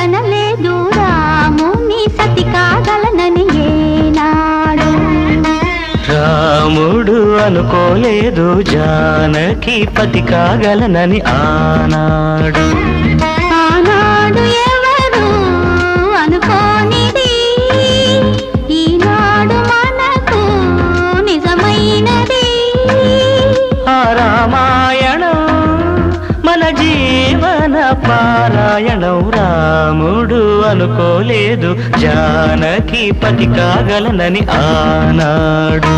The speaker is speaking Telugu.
కనలేదు రాముని సతి కాగలనని ఏనాడు. రాముడు అనుకోలేదు జానకి పతి కాగలనని ఆనాడు. ఆనాడు ఎవరు అనుకోనిది ఈనాడు మనకు నిజమైనది. ఆ రామాయణం మన జీవన పారాయణం. రాముడు అనుకోలేదు జానకి పతి కాగలనని ఆనాడు.